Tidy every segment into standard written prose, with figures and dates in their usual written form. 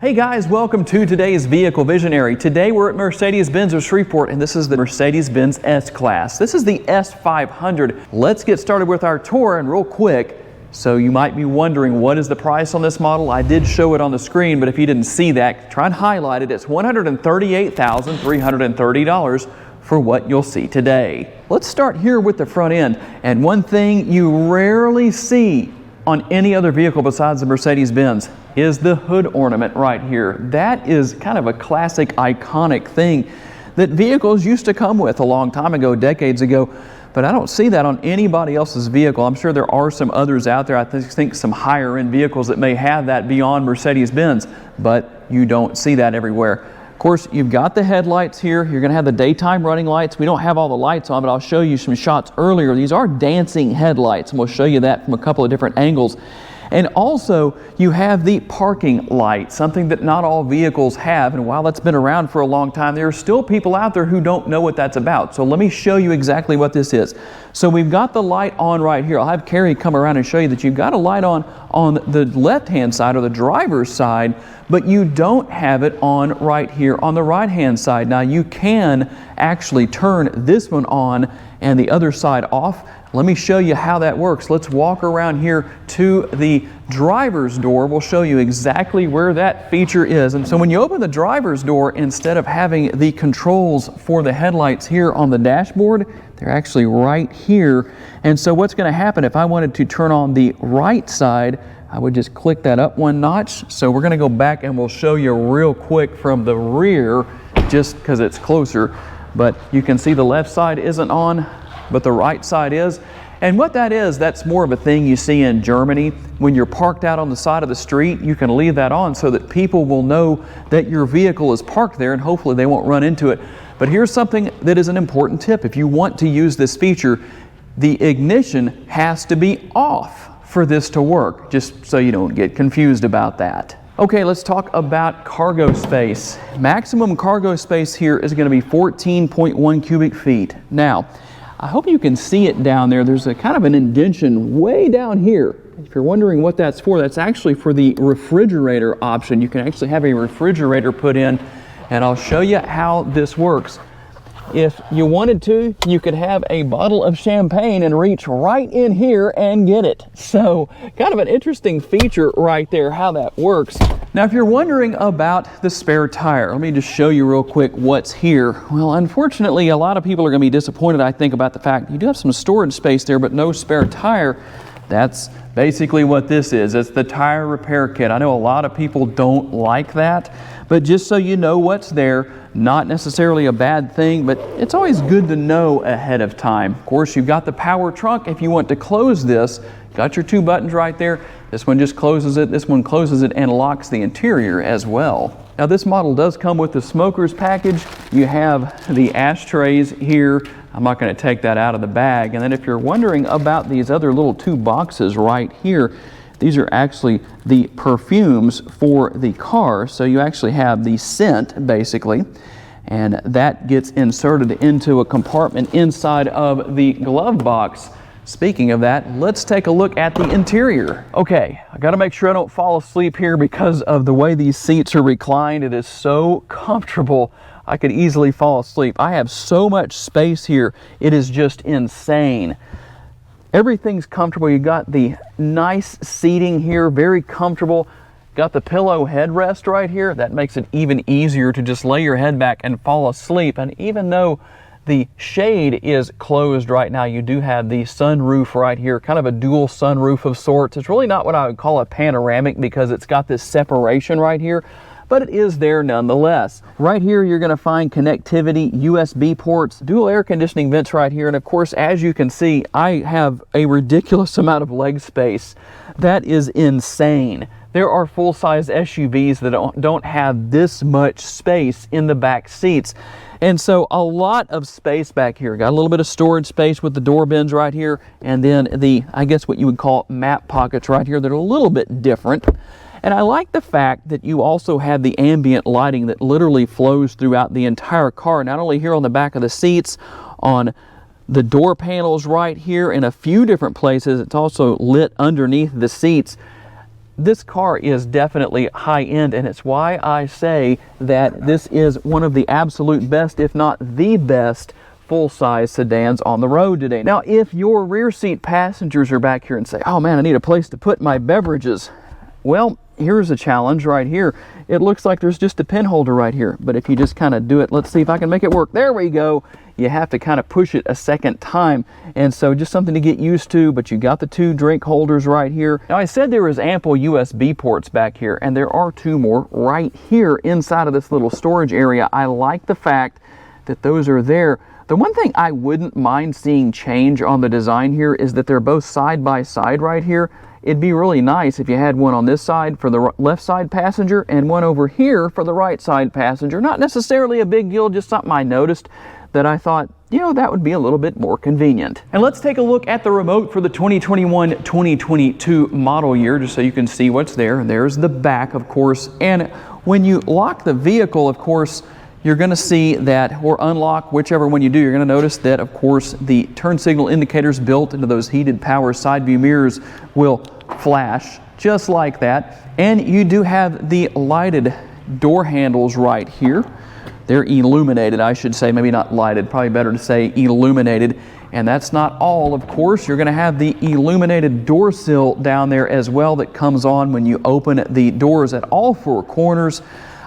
Hey guys, welcome to today's Vehicle Visionary. Today we're at Mercedes-Benz of Shreveport, and this is the Mercedes-Benz S Class. This is the S500. Let's get started with our tour, and real quick, so you might be wondering what is the price on this model. I did show it on the screen, but if you didn't see that, try and highlight it. It's $138,330 for what you'll see today. Let's start here with the front end, and one thing you rarely see on any other vehicle besides the Mercedes-Benz is the hood ornament right here. That is kind of a classic, iconic thing that vehicles used to come with a long time ago, decades ago, but I don't see that on anybody else's vehicle. I'm sure there are some others out there. I think some higher end vehicles that may have that beyond Mercedes-Benz, but you don't see that everywhere. Of course, you've got the headlights here. You're going to have the daytime running lights. We don't have all the lights on, but I'll show you some shots earlier. These are dancing headlights, and we'll show you that from a couple of different angles. And also, you have the parking light, something that not all vehicles have. And while that's been around for a long time, there are still people out there who don't know what that's about. So let me show you exactly what this is. So we've got the light on right here. I'll have Carrie come around and show you that you've got a light on the left-hand side or the driver's side, but you don't have it on right here on the right-hand side. Now you can actually turn this one on and the other side off. Let me show you how that works. Let's walk around here to the driver's door. We'll show you exactly where that feature is. And so when you open the driver's door, instead of having the controls for the headlights here on the dashboard, they're actually right here. And so what's going to happen if I wanted to turn on the right side, I would just click that up one notch. So we're going to go back and we'll show you real quick from the rear, just because it's closer. But you can see the left side isn't on, but the right side is. And what that is, that's more of a thing you see in Germany. When you're parked out on the side of the street, you can leave that on so that people will know that your vehicle is parked there, and hopefully they won't run into it. But here's something that is an important tip. If you want to use this feature, the ignition has to be off for this to work, just so you don't get confused about that. Okay, let's talk about cargo space. Maximum cargo space here is going to be 14.1 cubic feet. Now, I hope you can see it down there. There's a kind of an indention way down here. If you're wondering what that's for, that's actually for the refrigerator option. You can actually have a refrigerator put in, and I'll show you how this works. If you wanted to, you could have a bottle of champagne and reach right in here and get it. So kind of an interesting feature right there, how that works. Now, if you're wondering about the spare tire, let me just show you real quick what's here. Well, unfortunately, a lot of people are going to be disappointed, I think, about the fact you do have some storage space there, but no spare tire. That's basically what this is. It's the tire repair kit. I know a lot of people don't like that, but just so you know what's there, not necessarily a bad thing, but it's always good to know ahead of time. Of course, you've got the power trunk. If you want to close this, got your two buttons right there. This one just closes it, this one closes it, and locks the interior as well. Now, this model does come with the smoker's package. You have the ashtrays here. I'm not going to take that out of the bag. And then if you're wondering about these other little two boxes right here, these are actually the perfumes for the car. So you actually have the scent, basically, and that gets inserted into a compartment inside of the glove box. Speaking of that, let's take a look at the interior. Okay, I got to make sure I don't fall asleep here because of the way these seats are reclined. It is so comfortable. I could easily fall asleep. I have so much space here. It is just insane. Everything's comfortable. You got the nice seating here, very comfortable. Got the pillow headrest right here. That makes it even easier to just lay your head back and fall asleep. And even though the shade is closed right now, you do have the sunroof right here, kind of a dual sunroof of sorts. It's really not what I would call a panoramic because it's got this separation right here, but it is there nonetheless. Right here, you're going to find connectivity, USB ports, dual air conditioning vents right here. And of course, as you can see, I have a ridiculous amount of leg space. That is insane. There are full-size SUVs that don't have this much space in the back seats. And so a lot of space back here. Got a little bit of storage space with the door bins right here, and then the, I guess what you would call map pockets right here that are a little bit different. And I like the fact that you also have the ambient lighting that literally flows throughout the entire car, not only here on the back of the seats, on the door panels right here in a few different places. It's also lit underneath the seats. this car is definitely high-end, and it's why I say that this is one of the absolute best, if not the best, full-size sedans on the road today. Now, if your rear seat passengers are back here and say, oh man, I need a place to put my beverages, well, here's a challenge right here. It looks like there's just a pen holder right here, but if you just kind of do it, let's see if I can make it work. There we go. You have to kind of push it a second time, and so just something to get used to, but you got the 2 drink holders right here. Now, I said there was ample USB ports back here, and there are 2 more right here inside of this little storage area. I like the fact that those are there. The one thing I wouldn't mind seeing change on the design here is that they're both side by side right here. It'd be really nice if you had one on this side for the left side passenger and one over here for the right side passenger. Not necessarily a big deal, just something I noticed that I thought, you know, that would be a little bit more convenient. And let's take a look at the remote for the 2021-2022 model year, just so you can see what's there. There's the back, of course, and when you lock the vehicle, of course, you're going to see that, or unlock, whichever one you do, you're going to notice that, of course, the turn signal indicators built into those heated power side view mirrors will flash just like that. And you do have the lighted door handles right here. They're illuminated, I should say, maybe not lighted, probably better to say illuminated. And that's not all, of course. You're going to have the illuminated door sill down there as well that comes on when you open the doors at all 4 corners.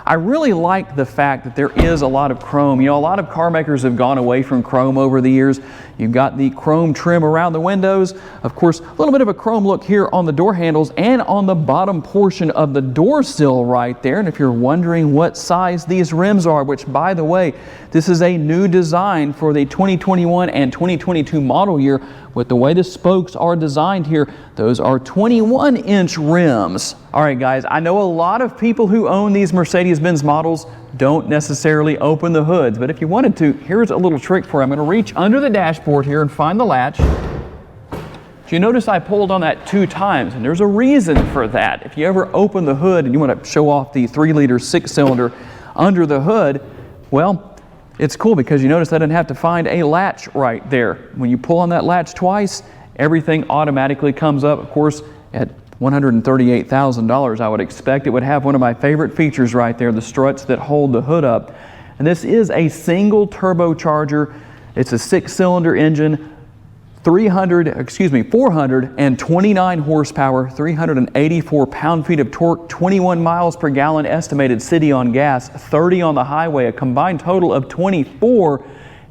I really like the fact that there is a lot of chrome. You know, a lot of car makers have gone away from chrome over the years. You've got the chrome trim around the windows. Of course, a little bit of a chrome look here on the door handles and on the bottom portion of the door sill right there. And if you're wondering what size these rims are, which, by the way, this is a new design for the 2021 and 2022 model year. With the way the spokes are designed here, those are 21-inch rims. All right, guys, I know a lot of people who own these Mercedes-Benz models don't necessarily open the hoods, but if you wanted to, here's a little trick for you. I'm going to reach under the dashboard here and find the latch. So you notice I pulled on that 2 times, and there's a reason for that. If you ever open the hood and you want to show off the 3-liter 6-cylinder under the hood, well, it's cool because you notice I didn't have to find a latch right there. When you pull on that latch twice, everything automatically comes up. Of course, at $138,000, I would expect it would have one of my favorite features right there, the struts that hold the hood up. And this is a single turbocharger. It's a 6-cylinder engine, 429 horsepower, 384 pound-feet of torque, 21 miles per gallon estimated city on gas, 30 on the highway, a combined total of 24,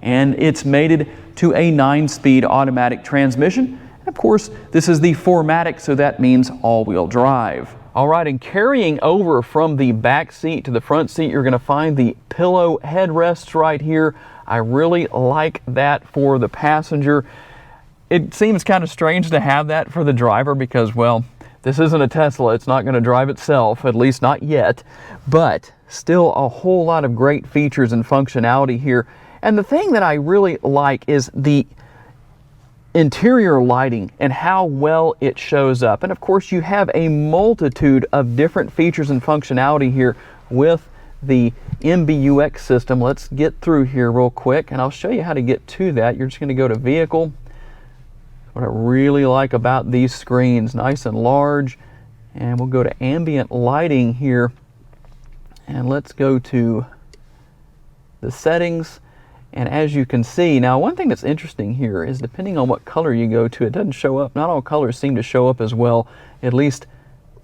and it's mated to a 9-speed automatic transmission. And of course, this is the 4MATIC, so that means all-wheel drive. All right, and carrying over from the back seat to the front seat, you're going to find the pillow headrests right here. I really like that for the passenger. It seems kind of strange to have that for the driver because, well, this isn't a Tesla. It's not going to drive itself, at least not yet, but still a whole lot of great features and functionality here. And the thing that I really like is the interior lighting and how well it shows up. And of course, you have a multitude of different features and functionality here with the MBUX system. Let's get through here real quick, and I'll show you how to get to that. You're just going to go to Vehicle. What I really like about these screens, nice and large, and we'll go to ambient lighting here, and let's go to the settings. And as you can see, now one thing that's interesting here is depending on what color you go to, it doesn't show up. Not all colors seem to show up as well, at least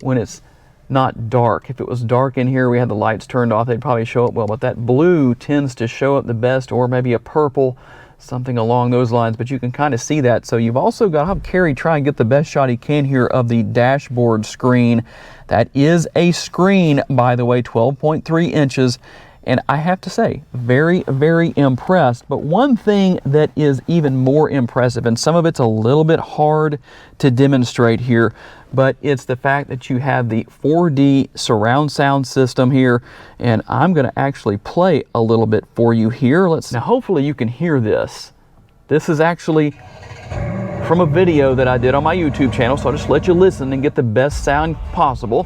when it's not dark. If it was dark in here, we had the lights turned off, they'd probably show up well, but that blue tends to show up the best, or maybe a purple, something along those lines, but you can kind of see that. So you've also got, I'll have Carrie try and get the best shot he can here of the dashboard screen. That is a screen, by the way, 12.3 inches. And I have to say, very, very impressed. But one thing that is even more impressive, and some of it's a little bit hard to demonstrate here, but it's the fact that you have the 4D surround sound system here. And I'm going to actually play a little bit for you here. Now, hopefully you can hear this. This is actually from a video that I did on my YouTube channel, so I'll just let you listen and get the best sound possible.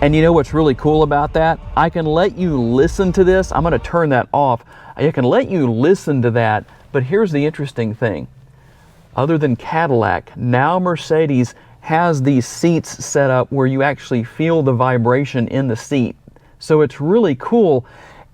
And you know what's really cool about that? I can let you listen to this. I'm going to turn that off. I can let you listen to that, but here's the interesting thing. other than Cadillac, now Mercedes has these seats set up where you actually feel the vibration in the seat. So it's really cool,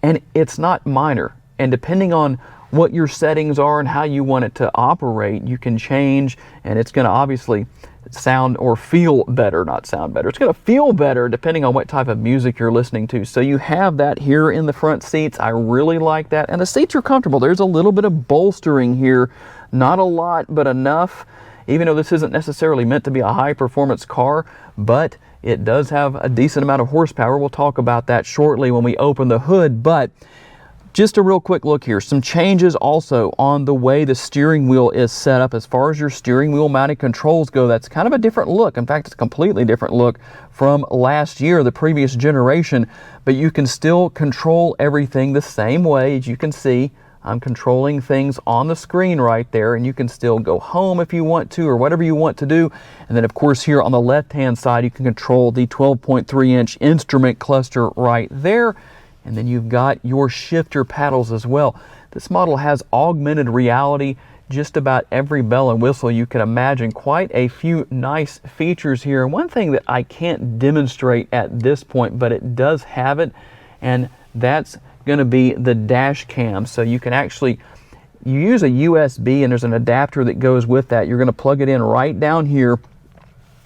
and it's not minor. And depending on what your settings are and how you want it to operate, you can change, and it's going to obviously sound or feel better, not sound better. It's going to feel better depending on what type of music you're listening to. So you have that here in the front seats. I really like that. And the seats are comfortable. There's a little bit of bolstering here. Not a lot, but enough. Even though this isn't necessarily meant to be a high performance car, but it does have a decent amount of horsepower. We'll talk about that shortly when we open the hood. But just a real quick look here. Some changes also on the way the steering wheel is set up. As far as your steering wheel mounted controls go, that's kind of a different look. In fact, it's a completely different look from last year, the previous generation. But you can still control everything the same way. As you can see, I'm controlling things on the screen right there, and you can still go home if you want to, or whatever you want to do. And then of course here on the left-hand side, you can control the 12.3-inch instrument cluster right there. And then you've got your shifter paddles as well. This model has augmented reality, just about every bell and whistle you can imagine. Quite a few nice features here. And one thing that I can't demonstrate at this point, but it does have it, and that's going to be the dash cam. So you can actually, you use a USB, and there's an adapter that goes with that. You're going to plug it in right down here,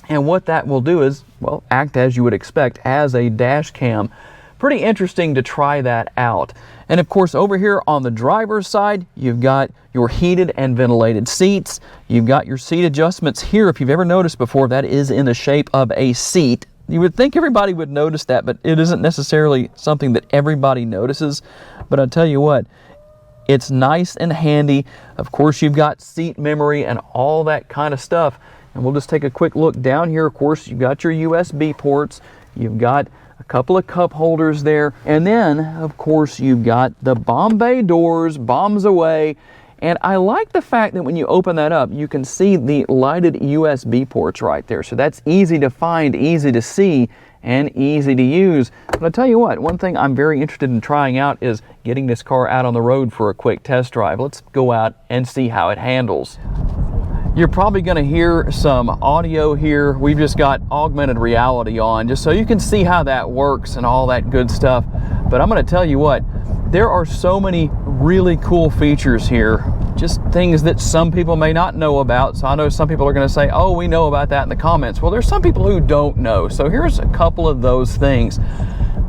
and what that will do is, well, act as you would expect as a dash cam. Pretty interesting to try that out. And of course, over here on the driver's side, you've got your heated and ventilated seats. You've got your seat adjustments here. If you've ever noticed before, that is in the shape of a seat. You would think everybody would notice that, but it isn't necessarily something that everybody notices. But I'll tell you what, it's nice and handy. Of course, you've got seat memory and all that kind of stuff. And we'll just take a quick look down here. Of course, you've got your USB ports. You've got a couple of cup holders there. And then, of course, you've got the Bombay doors, bombs away. And I like the fact that when you open that up, you can see the lighted USB ports right there. So that's easy to find, easy to see, and easy to use. But I'll tell you what, one thing I'm very interested in trying out is getting this car out on the road for a quick test drive. Let's go out and see how it handles. You're probably going to hear some audio here. We've just got augmented reality on, just so you can see how that works and all that good stuff. But I'm going to tell you what, there are so many really cool features here, just things that some people may not know about. So I know some people are going to say, oh, we know about that in the comments. Well, there's some people who don't know. So here's a couple of those things.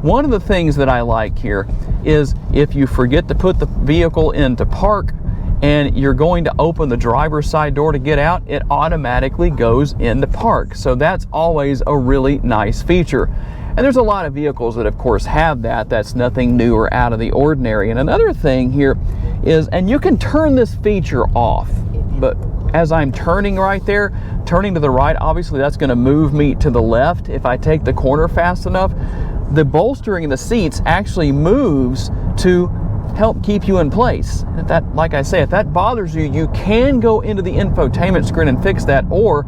One of the things that I like here is if you forget to put the vehicle into park, and you're going to open the driver's side door to get out, it automatically goes into park. So that's always a really nice feature. And there's a lot of vehicles that of course have that. That's nothing new or out of the ordinary. And another thing here is, and you can turn this feature off, but as I'm turning right there, turning to the right, obviously that's going to move me to the left. If I take the corner fast enough, the bolstering in the seats actually moves to help keep you in place. If that, like I say, if that bothers you, you can go into the infotainment screen and fix that, or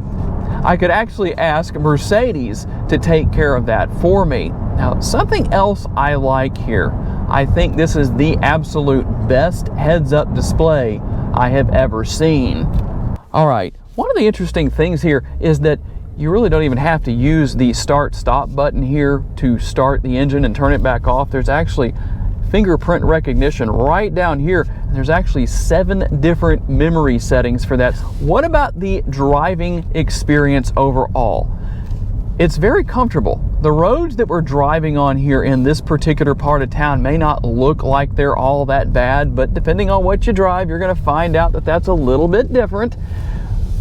I could actually ask Mercedes to take care of that for me. Now, something else I like here, I think this is the absolute best heads-up display I have ever seen. All right, one of the interesting things here is that you really don't even have to use the start-stop button here to start the engine and turn it back off. There's actually fingerprint recognition right down here. There's actually 7 different memory settings for that. What about the driving experience overall? It's very comfortable. The roads that we're driving on here in this particular part of town may not look like they're all that bad, but depending on what you drive, you're going to find out that that's a little bit different.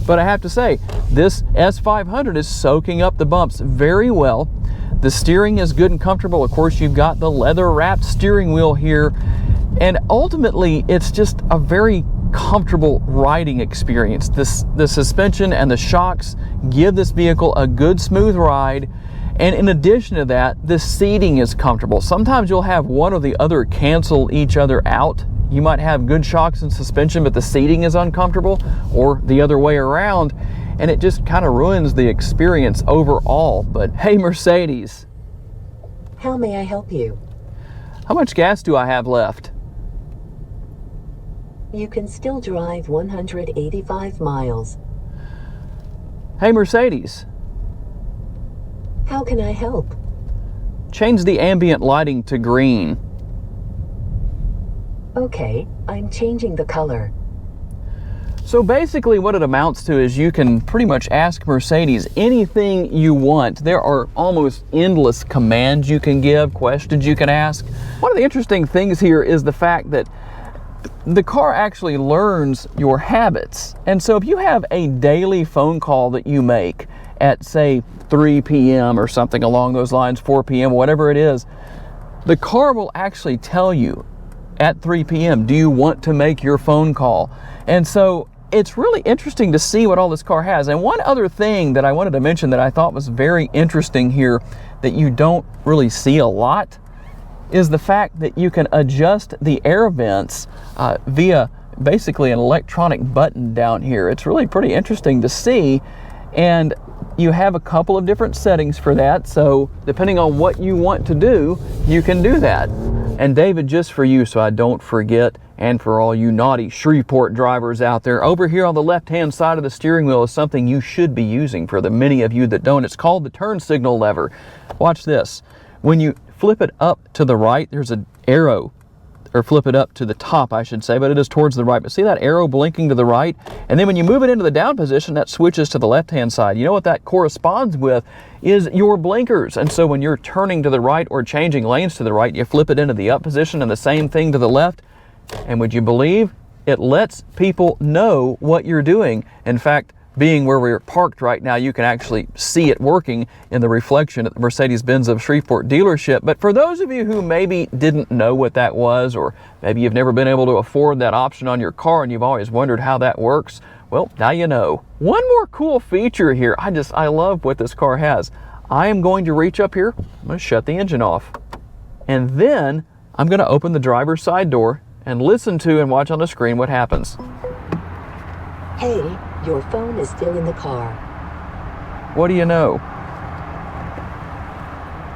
But I have to say, this S500 is soaking up the bumps very well. The steering is good and comfortable. Of course, you've got the leather-wrapped steering wheel here. And ultimately, it's just a very comfortable riding experience. The suspension and the shocks give this vehicle a good, smooth ride. And in addition to that, the seating is comfortable. Sometimes you'll have one or the other cancel each other out. You might have good shocks and suspension, but the seating is uncomfortable, or the other way around. And it just kind of ruins the experience overall. But hey, Mercedes, how may I help you? How much gas do I have left? You can still drive 185 miles. Hey Mercedes, How can I help? change the ambient lighting to green. Okay, I'm changing the color. So basically what it amounts to is you can pretty much ask Mercedes anything you want. There are almost endless commands you can give, questions you can ask. One of the interesting things here is the fact that the car actually learns your habits. And so if you have a daily phone call that you make at say 3 p.m. or something along those lines, 4 p.m., whatever it is, the car will actually tell you at 3 p.m., do you want to make your phone call? And so it's really interesting to see what all this car has. And one other thing that I wanted to mention that I thought was very interesting here that you don't really see a lot is the fact that you can adjust the air vents via basically an electronic button down here. It's really pretty interesting to see, and you have a couple of different settings for that, so depending on what you want to do, you can do that. And David, just for you so I don't forget, and for all you naughty Shreveport drivers out there, over here on the left-hand side of the steering wheel is something you should be using for the many of you that don't. It's called the turn signal lever. Watch this. When you flip it up to the right, there's an arrow, or flip it up to the top, I should say, but it is towards the right. But see that arrow blinking to the right? And then when you move it into the down position, that switches to the left-hand side. You know what that corresponds with is your blinkers. And so when you're turning to the right or changing lanes to the right, you flip it into the up position and the same thing to the left. And would you believe it lets people know what you're doing? In fact, being where we're parked right now, you can actually see it working in the reflection at the Mercedes-Benz of Shreveport dealership. But for those of you who maybe didn't know what that was, or maybe you've never been able to afford that option on your car and you've always wondered how that works, well, now you know. One more cool feature here. I love what this car has. I am going to reach up here, I'm going to shut the engine off, and then I'm going to open the driver's side door and listen to and watch on the screen what happens. Hey, your phone is still in the car. What do you know?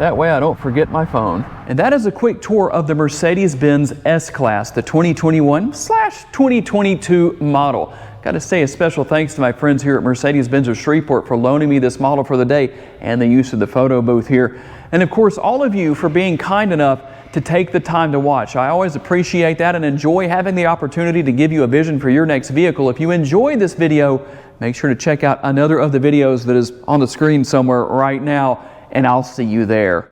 That way I don't forget my phone. And that is a quick tour of the Mercedes-Benz S Class, the 2021/2022 model. Got to say a special thanks to my friends here at Mercedes-Benz of Shreveport for loaning me this model for the day and the use of the photo booth here. And of course, all of you for being kind enough to take the time to watch. I always appreciate that and enjoy having the opportunity to give you a vision for your next vehicle. If you enjoyed this video, make sure to check out another of the videos that is on the screen somewhere right now, and I'll see you there.